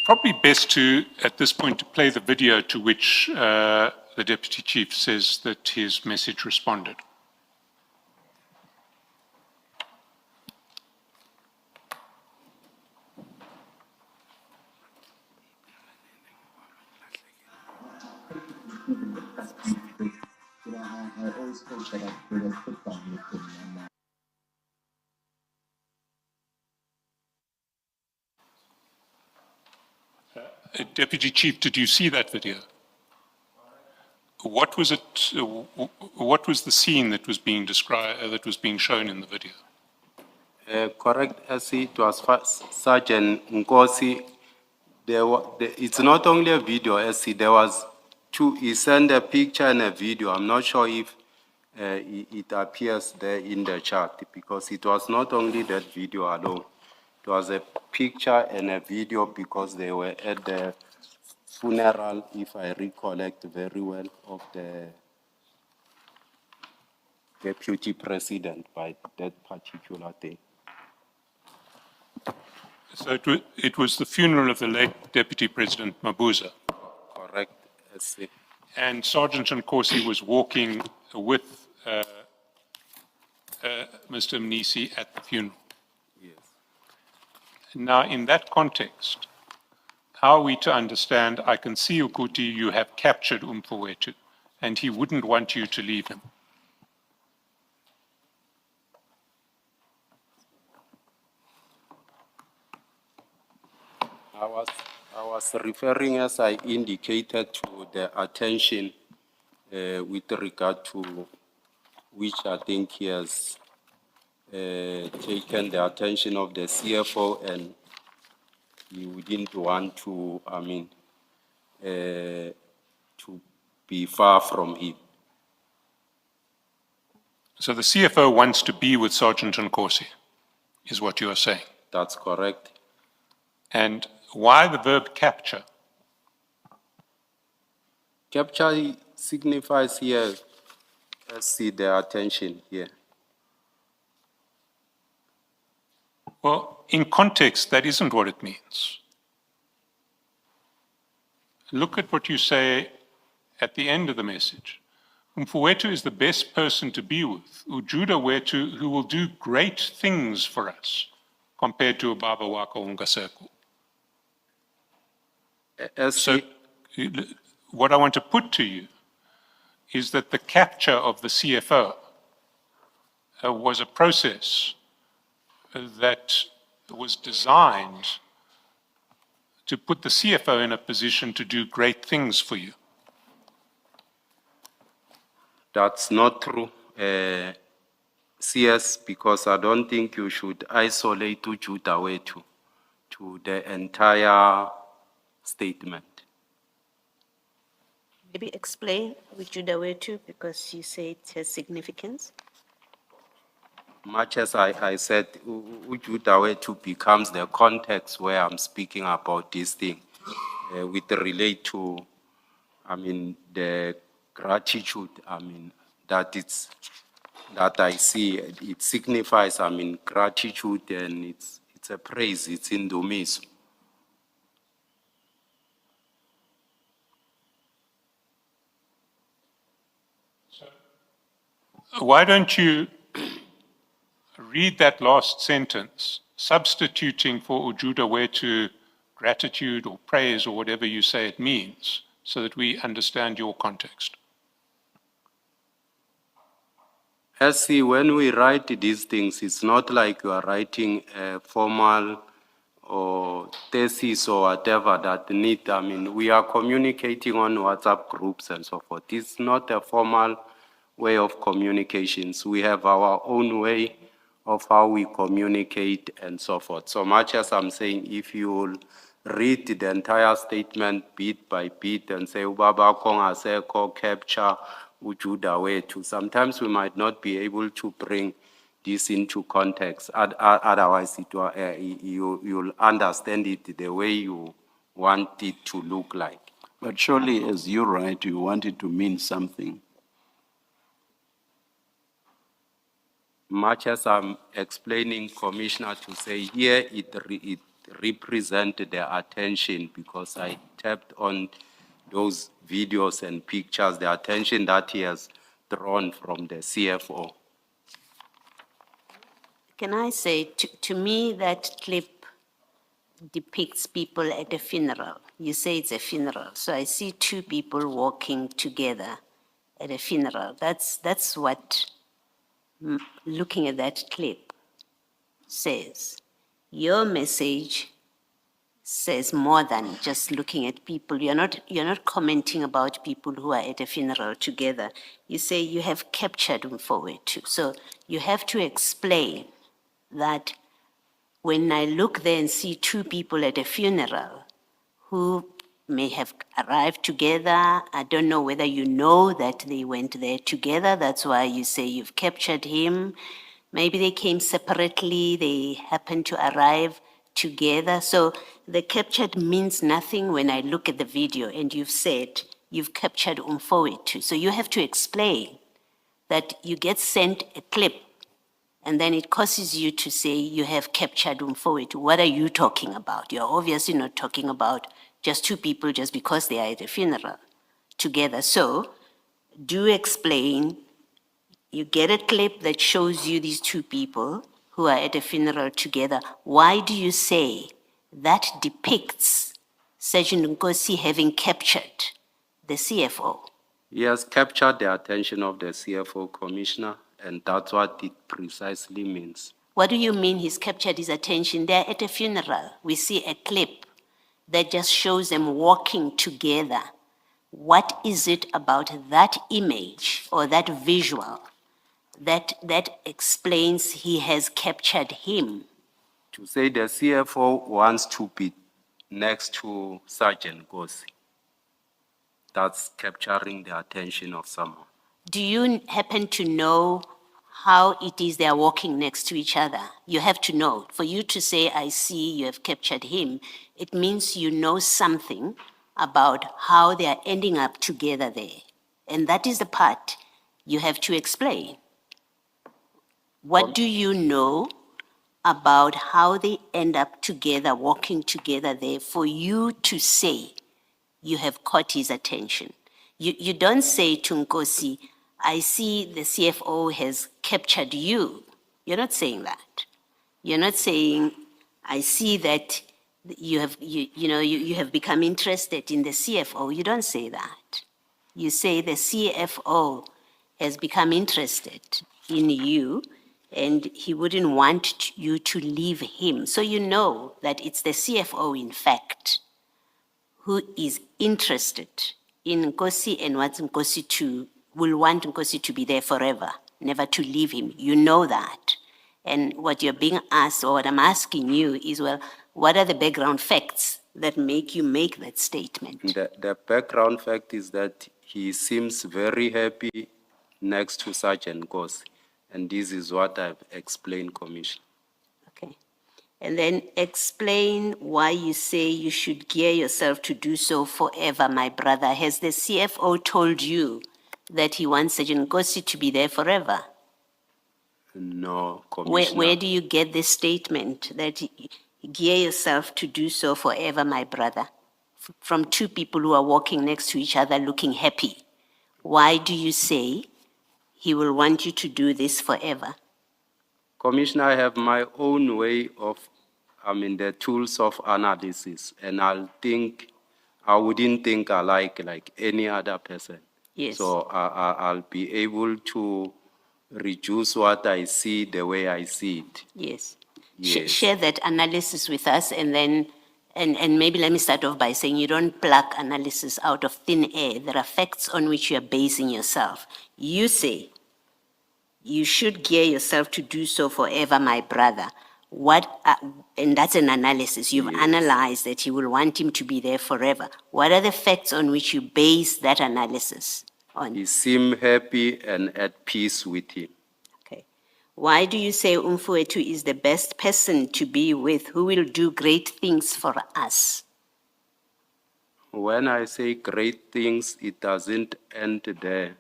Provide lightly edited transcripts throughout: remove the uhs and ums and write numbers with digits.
probably best to, at this point, to play the video to which the Deputy Chief says that his message responded. Deputy Chief, did you see that video? What was it? What was the scene that was being described, that was being shown in the video? Correct, Sesi, it was Sergeant Nkosi. It's not only a video, Sesi, there was two, he sent a picture and a video. I'm not sure if it appears there in the chart, because it was not only that video alone. It was a picture and a video because they were at the funeral, if I recollect very well, of the Deputy President by that particular day. So it was the funeral of the late Deputy President Mabuza. Correct, Sesi. And Sergeant Nkosi was walking with Mr. Mnisi at the funeral. Yes. Now, in that context, how are we to understand, I can see, Ukuthi, you have captured Umfowethu, and he wouldn't want you to leave him. I was referring, as I indicated, to the attention with regard to which I think he has taken the attention of the CFO, and he wouldn't want to, to be far from him. So the CFO wants to be with Sergeant Nkosi, is what you are saying? That's correct. And why the verb capture? Capture signifies here, let's see the attention here. Well, in context, that isn't what it means. Look at what you say at the end of the message. Umfowethu is the best person to be with. Ujuda wetu, who will do great things for us, compared to Baba wako ungasekho. So, what I want to put to you is that the capture of the CFO was a process that was designed to put the CFO in a position to do great things for you. That's not true, CS, because I don't think you should isolate Ujuda wetu to the entire statement. Maybe explain Ujuda wetu, because you say it has significance. Much as I said, Ujuda wetu becomes the context where I'm speaking about this thing, with relate to, the gratitude, that I see. It signifies, gratitude, and it's a praise, it's in Dumiso. Why don't you read that last sentence, substituting for Ujuda wetu gratitude or praise or whatever you say it means, so that we understand your context? See, when we write these things, it's not like you are writing a formal or thesis or whatever that need, we are communicating on WhatsApp groups and so forth. It's not a formal way of communications. We have our own way of how we communicate and so forth. So much as I'm saying, if you will read the entire statement bit by bit and say, Ubaba Konga Seko, capture Ujuda wetu, sometimes we might not be able to bring this into context. Otherwise, you'll understand it the way you want it to look like. But surely, as you write, you want it to mean something. Much as I'm explaining, Commissioner, to say here it represent their attention because I tapped on those videos and pictures, the attention that he has drawn from the CFO. Can I say, to me, that clip depicts people at a funeral. You say it's a funeral, so I see two people walking together at a funeral. That's what looking at that clip says. Your message says more than just looking at people. You're not commenting about people who are at a funeral together. You say you have captured Mfowethu. So you have to explain that when I look there and see two people at a funeral who may have arrived together, I don't know whether you know that they went there together, that's why you say you've captured him. Maybe they came separately, they happened to arrive together. So the captured means nothing when I look at the video and you've said you've captured Mfowethu. So you have to explain that you get sent a clip and then it causes you to say you have captured Mfowethu. What are you talking about? You're obviously not talking about just two people just because they are at a funeral together. So do explain. You get a clip that shows you these two people who are at a funeral together. Why do you say that depicts Sergeant Nkosi having captured the CFO? He has captured the attention of the CFO commissioner, and that's what it precisely means. What do you mean he's captured his attention? They're at a funeral. We see a clip that just shows them walking together. What is it about that image or that visual that explains he has captured him? To say the CFO wants to be next to Sergeant Gosi, that's capturing the attention of someone. Do you happen to know how it is they are walking next to each other? You have to know. For you to say, I see you have captured him, it means you know something about how they are ending up together there. And that is the part you have to explain. What do you know about how they end up together, walking together there, for you to say you have caught his attention? You don't say to Nkosi, I see the CFO has captured you. You're not saying that. You're not saying, I see that you have become interested in the CFO. You don't say that. You say the CFO has become interested in you and he wouldn't want you to leave him. So you know that it's the CFO, in fact, who is interested in Nkosi and wants Nkosi to, will want Nkosi to be there forever, never to leave him. You know that. And what you're being asked, or what I'm asking you is, well, what are the background facts that make you make that statement? The background fact is that he seems very happy next to Sergeant Gosi, and this is what I've explained, Commissioner. Okay. And then explain why you say you should gear yourself to do so forever, my brother. Has the CFO told you that he wants Sergeant Nkosi to be there forever? No, Commissioner. Where do you get this statement that gear yourself to do so forever, my brother? From two people who are walking next to each other looking happy. Why do you say he will want you to do this forever? Commissioner, I have my own way of, the tools of analysis, and I wouldn't think alike like any other person. Yes. So I'll be able to reduce what I see the way I see it. Yes. Yes. Share that analysis with us, and then, and maybe let me start off by saying you don't pluck analysis out of thin air. There are facts on which you're basing yourself. You say you should gear yourself to do so forever, my brother. And that's an analysis. You've analyzed that you will want him to be there forever. What are the facts on which you base that analysis on? He seemed happy and at peace with him. Okay. Why do you say Mfowethu is the best person to be with, who will do great things for us? When I say great things, it doesn't end there.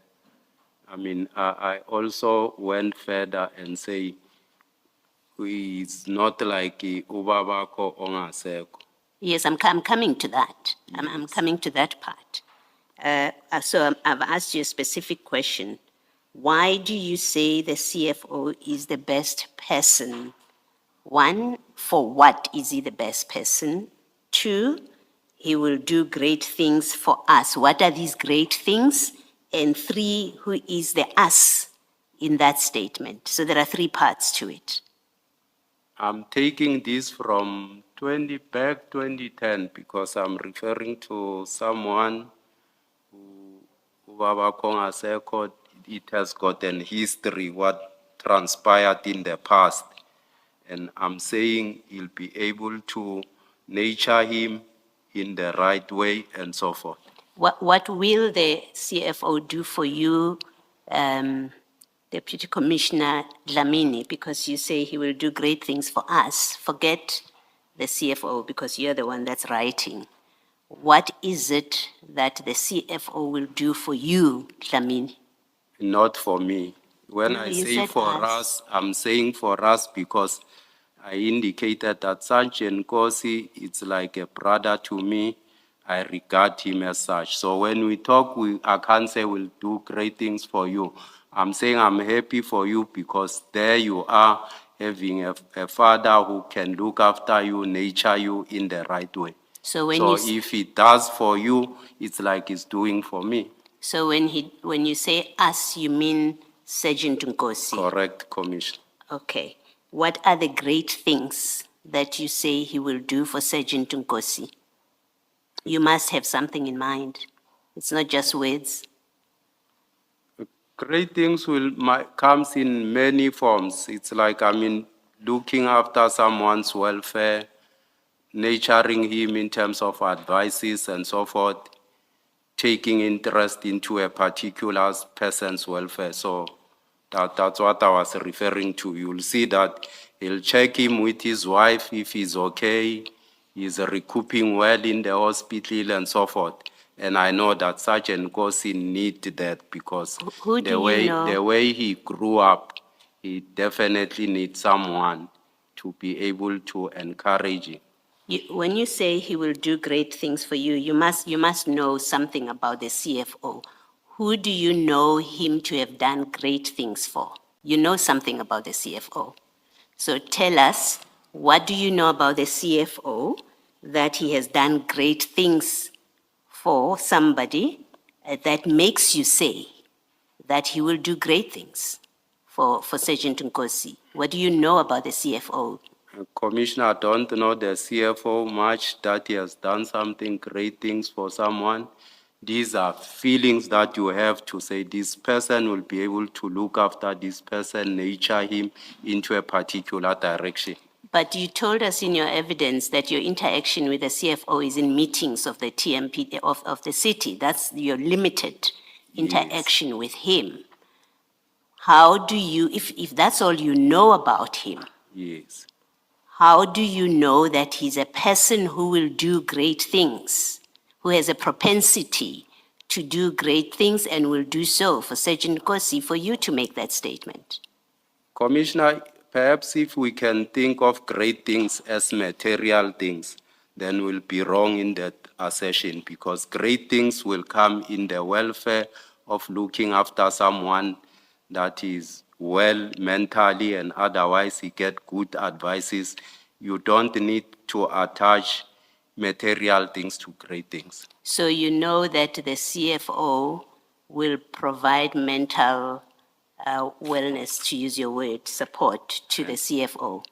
I also went further and say, It's not like ubabako ongaseko. Yes, I'm coming to that. I'm Yes. coming to that part. So I've asked you a specific question. Why do you say the CFO is the best person? One, for what is he the best person? Two, he will do great things for us. What are these great things? And three, who is the us in that statement? So there are three parts to it. I'm taking this from 2010 because I'm referring to someone who ubabako ongaseko. It has got an history, what transpired in the past. And I'm saying he'll be able to nurture him in the right way and so forth. What will the CFO do for you, Deputy Commissioner Dhlamini? Because you say he will do great things for us. Forget the CFO because you're the one that's writing. What is it that the CFO will do for you, Dhlamini? Not for me. When No, I you say said for us. us, I'm saying for us because I indicated that Sergeant Nkosi, it's like a brother to me. I regard him as such. So when we talk, I can't say we'll do great things for you. I'm saying I'm happy for you because there you are having a father who can look after you, nurture you in the right way. So when So you, if he does for you, it's like he's doing for me. so when you say us, you mean Sergeant Nkosi? Correct, Commissioner. Okay. What are the great things that you say he will do for Sergeant Nkosi? You must have something in mind. It's not just words. Great things comes in many forms. It's like, looking after someone's welfare, nurturing him in terms of advices and so forth, taking interest into a particular person's welfare. So that's what I was referring to. You'll see that he'll check him with his wife if he's okay, he's recouping well in the hospital and so forth. And I know that Sergeant Nkosi need that because Who do you know? the way he grew up, he definitely needs someone to be able to encourage him. When you say he will do great things for you, you must know something about the CFO. Who do you know him to have done great things for? You know something about the CFO. So tell us, what do you know about the CFO that he has done great things for somebody that makes you say that he will do great things for Sergeant Nkosi? What do you know about the CFO? Commissioner, I don't know the CFO much that he has done something great things for someone. These are feelings that you have to say this person will be able to look after this person, nurture him into a particular direction. But you told us in your evidence that your interaction with the CFO is in meetings of the TMP of the city. That's your limited interaction with him. How do you, if that's all you know about him, Yes. how do you know that he's a person who will do great things, who has a propensity to do great things and will do so for Sergeant Nkosi, for you to make that statement? Commissioner, perhaps if we can think of great things as material things, then we'll be wrong in that assertion because great things will come in the welfare of looking after someone that is well mentally and otherwise he get good advices. You don't need to attach material things to great things. So you know that the CFO will provide mental wellness, to use your word, support to the CFO,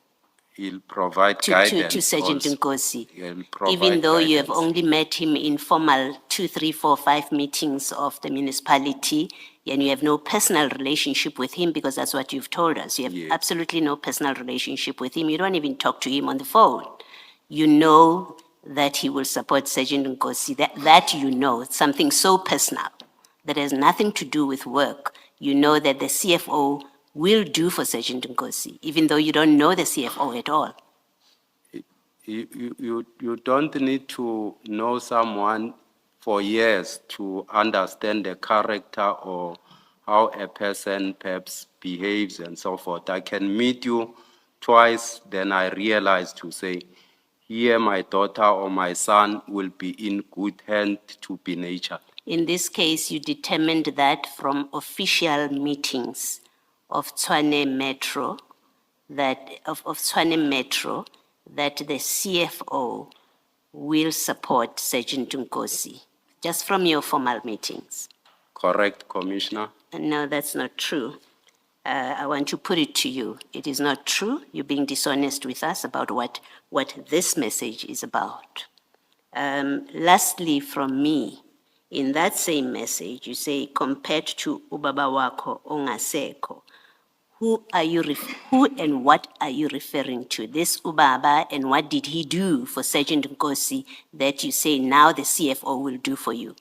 He'll provide to guidance Sergeant also. Nkosi. He'll provide Even though you have guidance. only met him in formal 2, 3, 4, 5 meetings of the municipality, and you have no personal relationship with him because that's what you've told us. You have Yes. absolutely no personal relationship with him. You don't even talk to him on the phone. You know that he will support Sergeant Nkosi. That you know, it's something so personal that has nothing to do with work. You know that the CFO will do for Sergeant Nkosi, even though you don't know the CFO at all. You don't need to know someone for years to understand the character or how a person perhaps behaves and so forth. I can meet you twice, then I realized to say, here my daughter or my son will be in good hand to be nurtured. In this case, you determined that from official meetings of Tshwane Metro, of Tshwane Metro, that the CFO will support Sergeant Nkosi, just from your formal meetings. Correct, Commissioner? No, that's not true. I want to put it to you. It is not true. You're being dishonest with us about what this message is about. Lastly, from me, in that same message, you say, compared to ubaba wako ongaseko, who and what are you referring to? This ubaba, and what did he do for Sergeant Nkosi that you say now the CFO will do for you?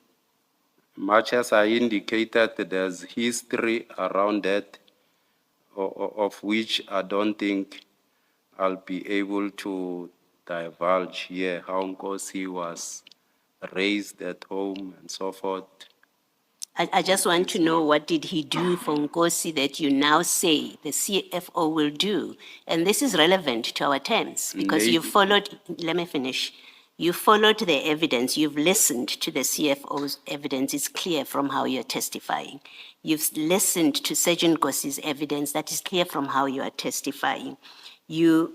Much as I indicated, there's history around that, of which I don't think I'll be able to divulge here, how Nkosi was raised at home and so forth. I just want to know, what did he do for Nkosi that you now say the CFO will do? And this is relevant to our terms because you followed, let me finish. You followed the evidence, you've listened to the CFO's evidence, it's clear from how you're testifying. You've listened to Sergeant Nkosi's evidence, that is clear from how you are testifying. You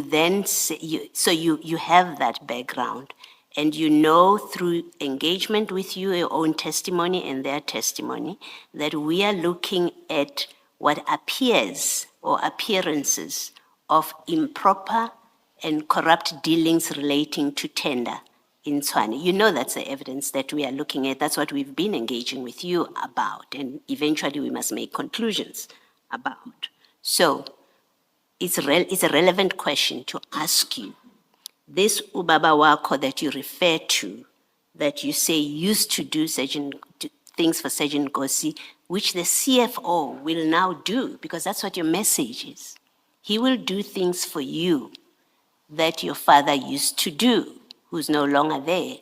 then say, so you have that background. And you know through engagement with you, your own testimony and their testimony, that we are looking at what appears or appearances of improper and corrupt dealings relating to tender in Tshwane. You know that's the evidence that we are looking at. That's what we've been engaging with you about. And eventually we must make conclusions about. So it's a relevant question to ask you. This ubaba wako that you refer to, that you say used to do things for Sergeant Nkosi, which the CFO will now do, because that's what your message is. He will do things for you that your father used to do, who's no longer there.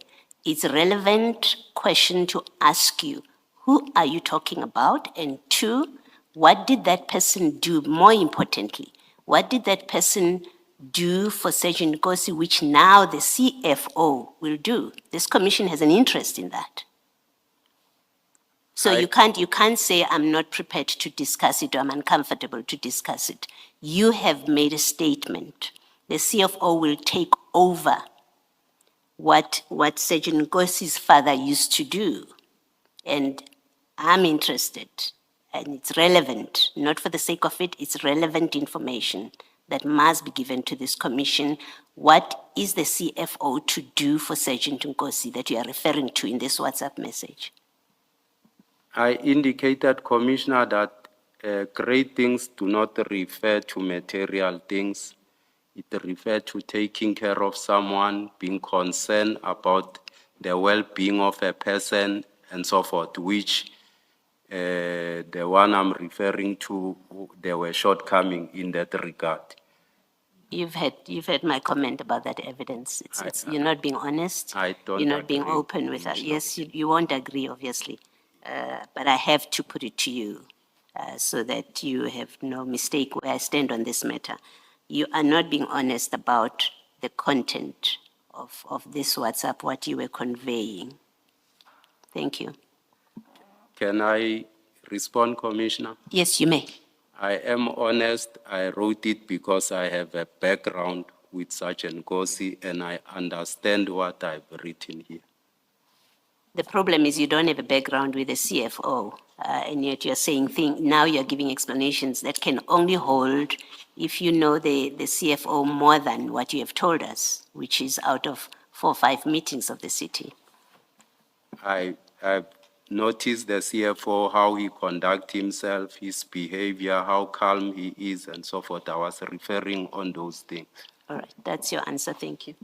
It's a relevant question to ask you, who are you talking about? And two, what did that person do? More importantly, what did that person do for Sergeant Nkosi, which now the CFO will do? This commission has an interest in that. So you can't say, I'm not prepared to discuss it, or I'm uncomfortable to discuss it. You have made a statement. The CFO will take over what Sergeant Nkosi's father used to do. And I'm interested, and it's relevant, not for the sake of it, it's relevant information that must be given to this commission. What is the CFO to do for Sergeant Nkosi that you are referring to in this WhatsApp message? I indicated, Commissioner, that great things do not refer to material things. It refers to taking care of someone, being concerned about the well-being of a person, and so forth, which the one I'm referring to, there were shortcomings in that regard. You've had my comment about that evidence. You're not being honest. I don't You're not being agree, open with us. Commissioner. Yes, you won't agree, obviously. But I have to put it to you so that you have no mistake where I stand on this matter. You are not being honest about the content of this WhatsApp, what you were conveying. Thank you. Can I respond, Commissioner? Yes, you may. I am honest. I wrote it because I have a background with Sergeant Nkosi, and I understand what I've written here. The problem is you don't have a background with the CFO, and yet you're saying now you're giving explanations that can only hold if you know the CFO more than what you have told us, which is out of 4 or 5 meetings of the city. I've noticed the CFO, how he conducts himself, his behavior, how calm he is, and so forth. I was referring on those things. All right, that's your answer. Thank you.